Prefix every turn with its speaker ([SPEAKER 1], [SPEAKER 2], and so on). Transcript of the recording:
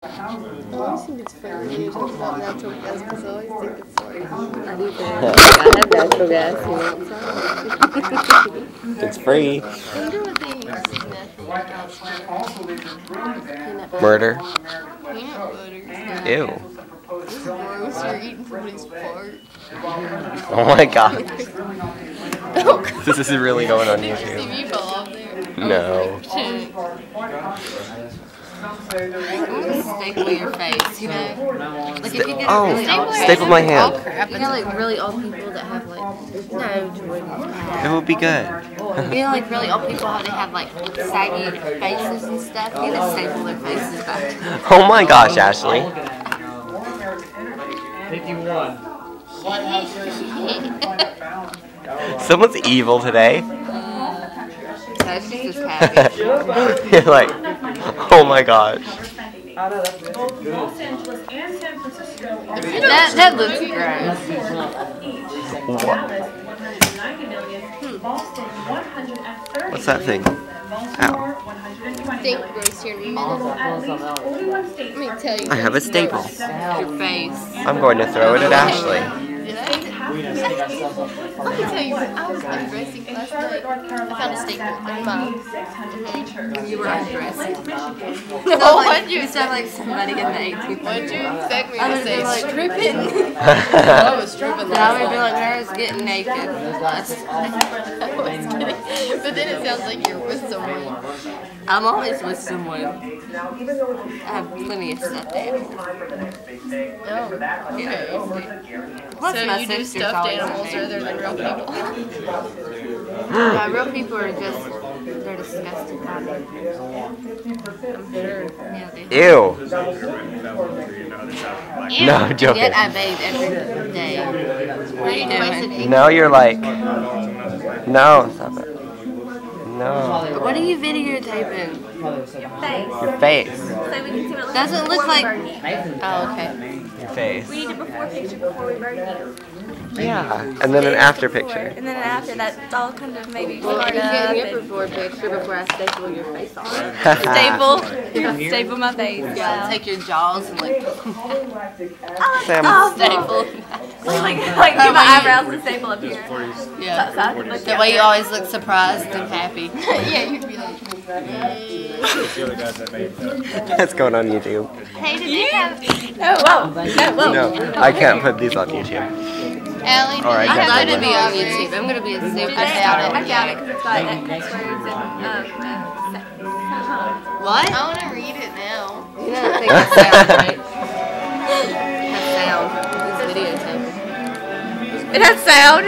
[SPEAKER 1] I always think it's funny when you talk about natural gas because I always think it's like, I do think I have natural gas here.
[SPEAKER 2] It's free.
[SPEAKER 1] I wonder what they use
[SPEAKER 2] Murder.
[SPEAKER 1] Peanut butter.
[SPEAKER 2] Ew.
[SPEAKER 1] This is gross. You're eating somebody's fart.
[SPEAKER 2] Oh my god. This is really going on YouTube.
[SPEAKER 1] Did you fall off there?
[SPEAKER 2] No.
[SPEAKER 1] I'm gonna staple your face, you know? Like if you get really old
[SPEAKER 2] staple my hand.
[SPEAKER 1] You know, like really old people that have like no Jordan.
[SPEAKER 2] It would be good.
[SPEAKER 1] You know, like really old people how they have like saggy faces and stuff. You just staple their faces back.
[SPEAKER 2] Oh my gosh, Ashley.
[SPEAKER 3] 51.
[SPEAKER 2] Someone's evil today.
[SPEAKER 1] No, she's just happy.
[SPEAKER 2] You're like, oh my gosh.
[SPEAKER 1] That looks gross.
[SPEAKER 2] What's that thing? Ow.
[SPEAKER 1] Think gross here in the middle. Let me tell you.
[SPEAKER 2] I have a staple.
[SPEAKER 1] Your face.
[SPEAKER 2] I'm going to throw it at Ashley.
[SPEAKER 1] Let me tell you, when I was undressing last night, I found a staple in mine. You were undressing. No, what'd you sound like somebody in the 18th. What'd you expect me to say? Stripping? I was stripping. Then I would be like, I was getting naked. I was kidding. But then it sounds like you're with someone. I'm always with someone. I have plenty of stuffed animals. Oh, okay. So you do stuffed animals rather than real people? Yeah, real people are just, they're disgusting. I'm sure. Yeah, they
[SPEAKER 2] Ew. No, I'm joking.
[SPEAKER 1] Yet I bathe every day. What are you doing?
[SPEAKER 2] Now you're like, no, stop it. No.
[SPEAKER 1] What are you videotaping?
[SPEAKER 2] Your face.
[SPEAKER 1] Doesn't look like. Oh, okay.
[SPEAKER 2] Your face.
[SPEAKER 4] We need a before picture before we burn you.
[SPEAKER 2] Yeah, and then an after picture.
[SPEAKER 4] And then after that, it's all kind of maybe
[SPEAKER 1] Well,
[SPEAKER 4] scarred
[SPEAKER 1] you
[SPEAKER 4] up.
[SPEAKER 1] can't get before a picture before I staple your face on.
[SPEAKER 4] Staple my face.
[SPEAKER 1] Yeah, take your jaws and like
[SPEAKER 2] Sam.
[SPEAKER 1] staple.
[SPEAKER 4] Like do my eyebrows and staple up here.
[SPEAKER 1] Yeah.
[SPEAKER 4] So I can look
[SPEAKER 1] That way you always look surprised and happy. Yeah, you'd be like.
[SPEAKER 2] That's going on YouTube.
[SPEAKER 4] Hey, did you have? No, whoa.
[SPEAKER 2] No, I can't put these on YouTube.
[SPEAKER 1] Allie,
[SPEAKER 2] Alright,
[SPEAKER 1] I'd
[SPEAKER 2] guys.
[SPEAKER 1] like to be on YouTube. I'm gonna be a super.
[SPEAKER 4] I doubt it. Because it's got X words and
[SPEAKER 1] What? I want to read it now. You don't think that's sound, right? That's sound. It's videotape.
[SPEAKER 4] it has sound.